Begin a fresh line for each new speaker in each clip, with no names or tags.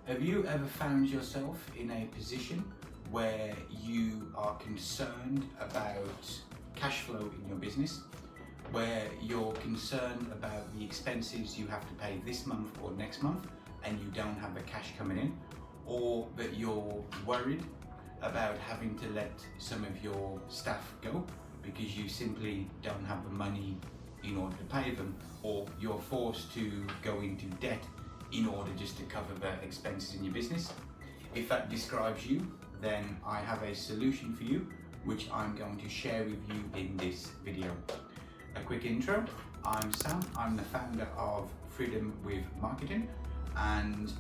Have you ever found yourself in a position where you are concerned about cash flow in your business, where you're concerned about the expenses you have to pay this month or next month and you don't have the cash coming in, or that you're worried about having to let some of your staff go because you simply don't have the money in order to pay them, or you're forced to go into debt in order just to cover the expenses in your business? If that describes you, then I have a solution for you, which I'm going to share with you in this video. A quick intro: I'm Sam, I'm the founder of Freedom with Marketing, and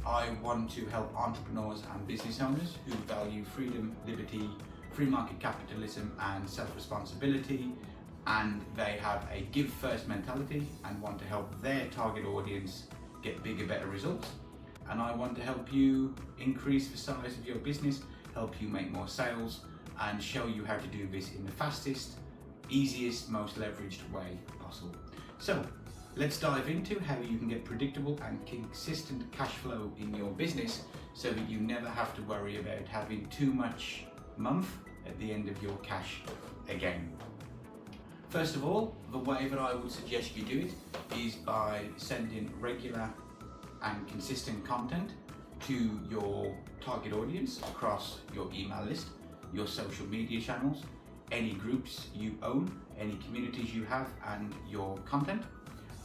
I want to help entrepreneurs and business owners who value freedom, liberty, free market capitalism and self-responsibility, and they have a give first mentality and want to help their target audience get bigger, better results. And I want to help you increase the size of your business, help you make more sales, and show you how to do this in the fastest, easiest, most leveraged way possible. So let's dive into how you can get predictable and consistent cash flow in your business so that you never have to worry about having too much month at the end of your cash again. First of all, the way that I would suggest you do it is by sending regular and consistent content to your target audience across your email list, your social media channels, any groups you own, any communities you have, and your content.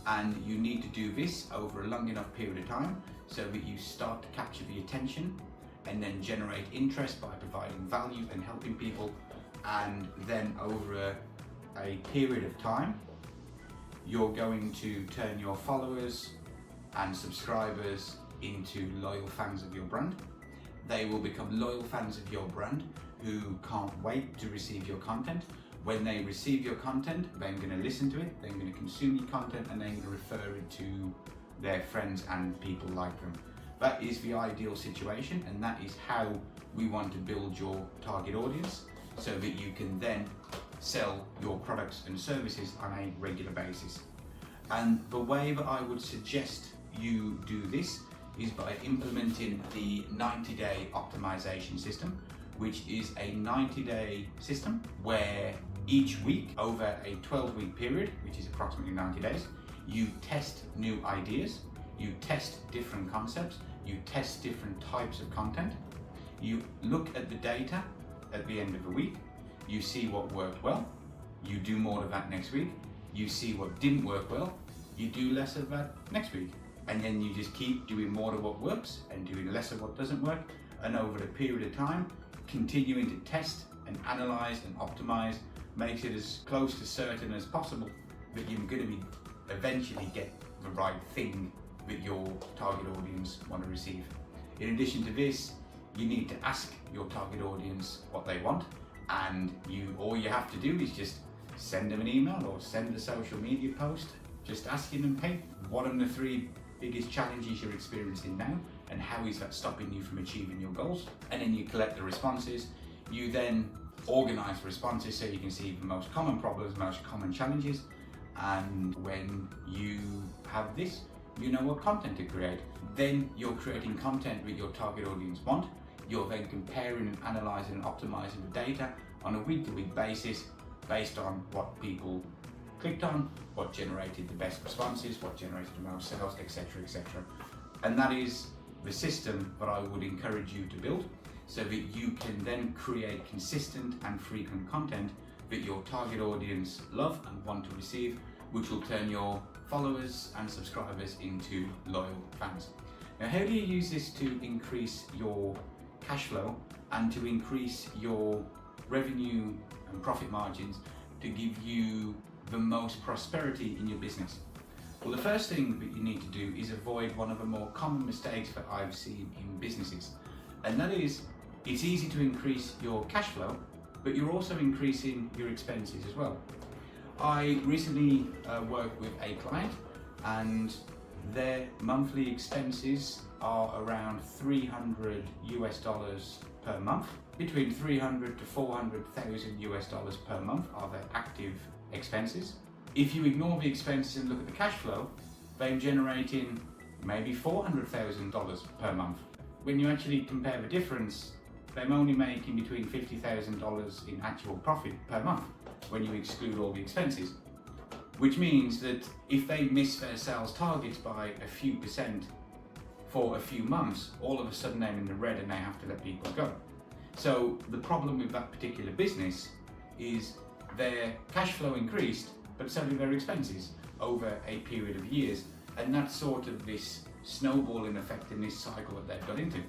And you need to do this over a long enough period of time so that you start to capture the attention and then generate interest by providing value and helping people. And then over a period of time, you're going to turn your followers and subscribers into loyal fans of your brand. They will become loyal fans of your brand who can't wait to receive your content. When they receive your content, they're going to listen to it, they're going to consume your content, and they're going to refer it to their friends and people like them. That is the ideal situation, and that is how we want to build your target audience so that you can then sell your products and services on a regular basis. And the way that I would suggest you do this is by implementing the 90-day optimization system, which is a 90-day system where each week over a 12-week period, which is approximately 90 days, you test new ideas, you test different concepts, you test different types of content, you look at the data at the end of the week, you see what worked well, you do more of that next week, you see what didn't work well, you do less of that next week. And then you just keep doing more of what works and doing less of what doesn't work. And over a period of time, continuing to test and analyze and optimize makes it as close to certain as possible that you're going to be eventually get the right thing that your target audience want to receive. In addition to this, you need to ask your target audience what they want, and all you have to do is just send them an email or send a social media post just asking them, hey, what are the 3 biggest challenges you're experiencing now, and how is that stopping you from achieving your goals? And then you collect the responses. You then organize the responses so you can see the most common problems, most common challenges, and when you have this, you know what content to create. Then you're creating content that your target audience want. You're then comparing and analyzing and optimizing the data on a week-to-week basis based on what people clicked on, what generated the best responses, what generated the most sales, etc., etc. And that is the system that I would encourage you to build so that you can then create consistent and frequent content that your target audience love and want to receive, which will turn your followers and subscribers into loyal fans. Now, how do you use this to increase your cash flow and to increase your revenue and profit margins to give you the most prosperity in your business? Well, the first thing that you need to do is avoid one of the more common mistakes that I've seen in businesses, and that is it's easy to increase your cash flow, but you're also increasing your expenses as well. I recently worked with a client, and their monthly expenses are around $300 per month. Between $300 to $400,000 per month are their active expenses. If you ignore the expenses and look at the cash flow, they're generating maybe $400,000 per month. When you actually compare the difference, they're only making between $50,000 in actual profit per month when you exclude all the expenses. Which means that if they miss their sales targets by a few percent for a few months, all of a sudden they're in the red and they have to let people go. So the problem with that particular business is their cash flow increased, but so did their expenses over a period of years. And that's sort of this snowballing effect in this cycle that they've got into.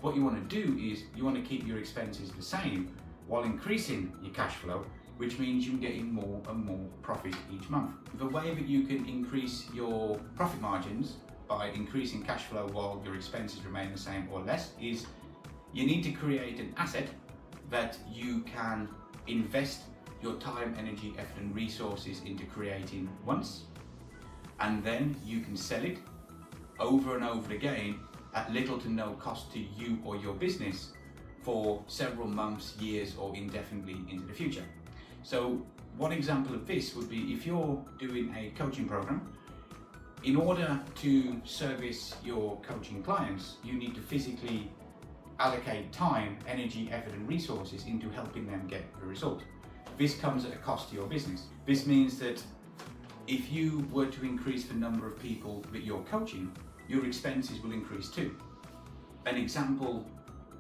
What you want to do is you want to keep your expenses the same while increasing your cash flow, which means you're getting more and more profit each month. The way that you can increase your profit margins by increasing cash flow while your expenses remain the same or less is you need to create an asset that you can invest your time, energy, effort and resources into creating once, and then you can sell it over and over again at little to no cost to you or your business for several months, years or indefinitely into the future. So one example of this would be if you're doing a coaching program. In order to service your coaching clients, you need to physically allocate time, energy, effort and resources into helping them get the result. This comes at a cost to your business. This means that if you were to increase the number of people that you're coaching, your expenses will increase too. An example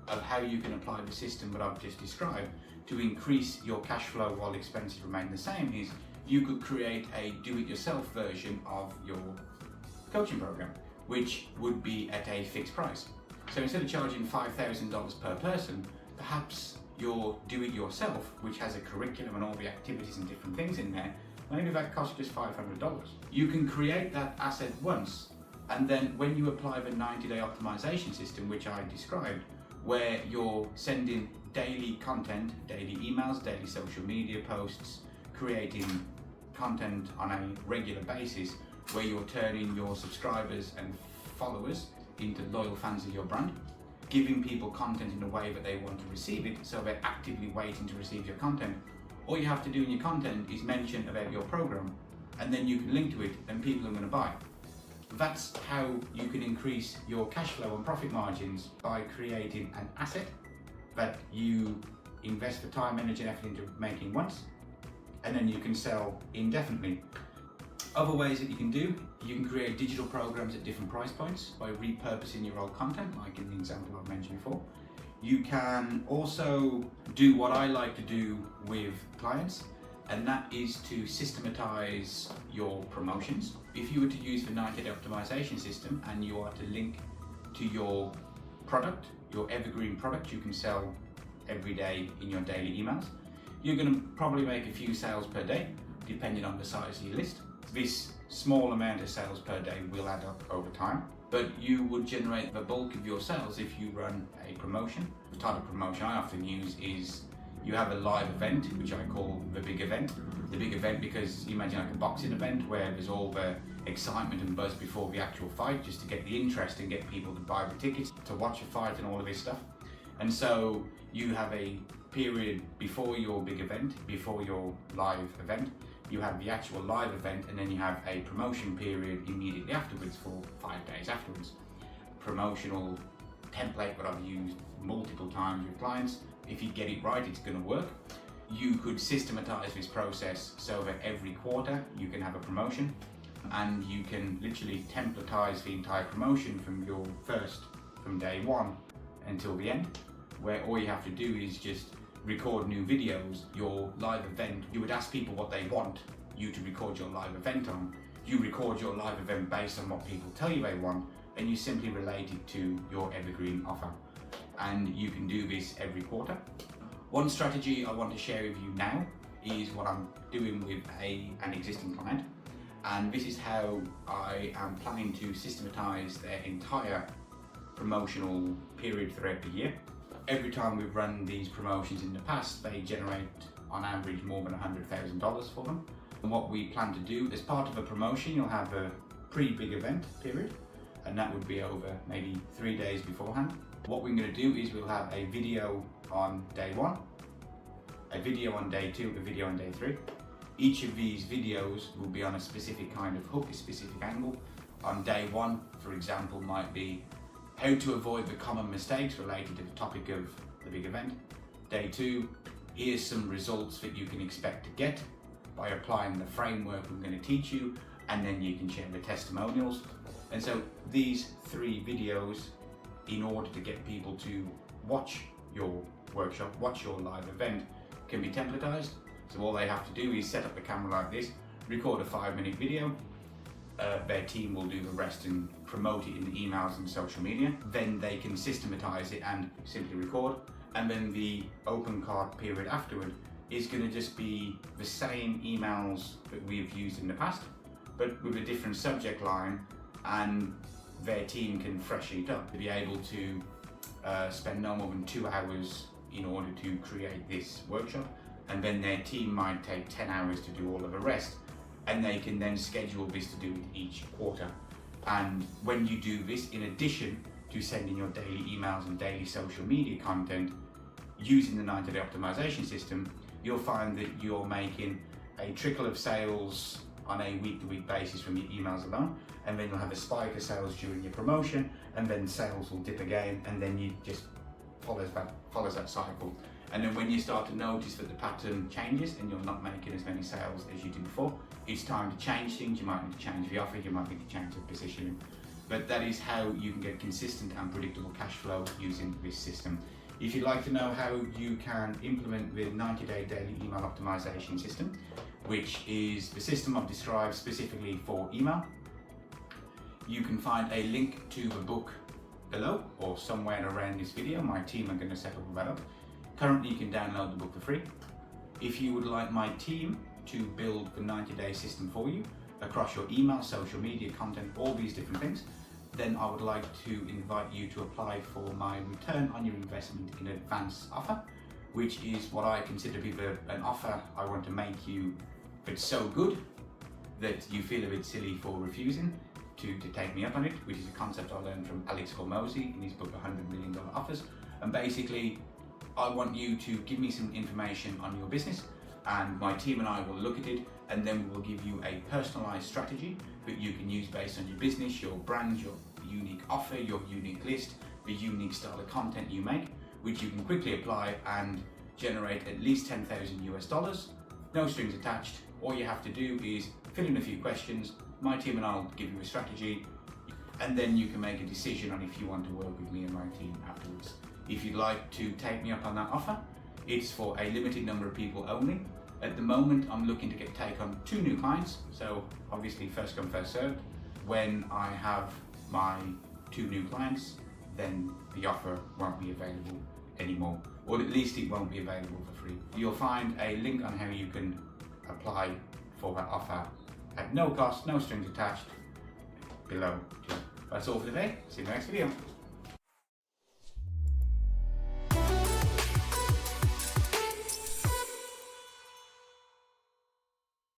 of how you can apply the system that I've just described to increase your cash flow while expenses remain the same is you could create a do-it-yourself version of your coaching program, which would be at a fixed price. So instead of charging $5,000 per person, perhaps your do-it-yourself, which has a curriculum and all the activities and different things in there, maybe that costs just $500. You can create that asset once, and then when you apply the 90-day optimization system, which I described, where you're sending daily content, daily emails, daily social media posts, creating content on a regular basis, where you're turning your subscribers and followers into loyal fans of your brand, giving people content in a way that they want to receive it, so they're actively waiting to receive your content. All you have to do in your content is mention about your program, and then you can link to it and people are going to buy. That's how you can increase your cash flow and profit margins, by creating an asset that you invest the time, energy and effort into making once, and then you can sell indefinitely. Other ways that you can create digital programs at different price points by repurposing your old content, like in the example I've mentioned before. You can also do what I like to do with clients, and that is to systematize your promotions. If you were to use the 90-day optimization system and you are to link to your product, your evergreen product you can sell every day in your daily emails, you're going to probably make a few sales per day, depending on the size of your list. This small amount of sales per day will add up over time, but you would generate the bulk of your sales if you run a promotion. The type of promotion I often use is you have a live event, which I call the big event. The big event because you imagine like a boxing event where there's all the excitement and buzz before the actual fight, just to get the interest and get people to buy the tickets to watch a fight and all of this stuff. And so you have a period before your big event, before your live event, you have the actual live event, and then you have a promotion period immediately afterwards for 5 days afterwards. Promotional template that I've used multiple times with clients. If you get it right, it's going to work. You could systematize this process so that every quarter you can have a promotion, and you can literally templatize the entire promotion from day one until the end, where all you have to do is just record new videos. Your live event, you would ask people what they want you to record your live event on. You record your live event based on what people tell you they want, and you simply relate it to your evergreen offer. And you can do this every quarter. One strategy I want to share with you now is what I'm doing with an existing client, and this is how I am planning to systematize their entire promotional period throughout the year. Every time we've run these promotions in the past, they generate on average more than $100,000 for them. And what we plan to do, as part of a promotion, you'll have a pre-big event period, and that would be over maybe 3 days beforehand. What we're going to do is we'll have a video on day 1, a video on day 2, a video on day 3. Each of these videos will be on a specific kind of hook, a specific angle, on day one, for example, might be how to avoid the common mistakes related to the topic of the big event. Day two, here's some results that you can expect to get by applying the framework I'm going to teach you, and then you can share the testimonials. And so these 3 videos, in order to get people to watch your workshop, watch your live event, can be templatized. So all they have to do is set up the camera like this, record a 5-minute video. Their team will do the rest and promote it in the emails and social media. Then they can systematize it and simply record. And then the open card period afterward is going to just be the same emails that we've used in the past, but with a different subject line, and their team can freshen it up to be able to spend no more than 2 hours in order to create this workshop. And then their team might take 10 hours to do all of the rest, and they can then schedule this to do it each quarter. And when you do this, in addition to sending your daily emails and daily social media content using the 90-day optimization system, you'll find that you're making a trickle of sales on a week-to-week basis from your emails alone, and then you'll have a spike of sales during your promotion, and then sales will dip again, and then you just follows that cycle. And then when you start to notice that the pattern changes and you're not making as many sales as you did before, it's time to change things. You might need to change the offer, you might need to change the positioning. But that is how you can get consistent and predictable cash flow using this system. If you'd like to know how you can implement the 90-day daily email optimization system, which is the system I've described specifically for email, you can find a link to the book below or somewhere around this video. My team are going to set all that up. Currently, you can download the book for free. If you would like my team to build the 90-day system for you across your email, social media, content, all these different things, then I would like to invite you to apply for my return on your investment in advance offer, which is what I consider to be an offer I want to make you that's so good that you feel a bit silly for refusing to take me up on it, which is a concept I learned from Alex Hormozi in his book $100 Million Offers. And basically, I want you to give me some information on your business, and my team and I will look at it, and then we will give you a personalized strategy that you can use based on your business, your brand, your unique offer, your unique list, the unique style of content you make, which you can quickly apply and generate at least $10,000 US, no strings attached. All you have to do is fill in a few questions, my team and I will give you a strategy, and then you can make a decision on if you want to work with me and my team afterwards. If you'd like to take me up on that offer, it's for a limited number of people only. At the moment, I'm looking to take on 2 new clients, so obviously first come, first served. When I have my 2 new clients, then the offer won't be available anymore, or at least it won't be available for free. You'll find a link on how you can apply for that offer at no cost, no strings attached, below. That's all for today. See you in the next video.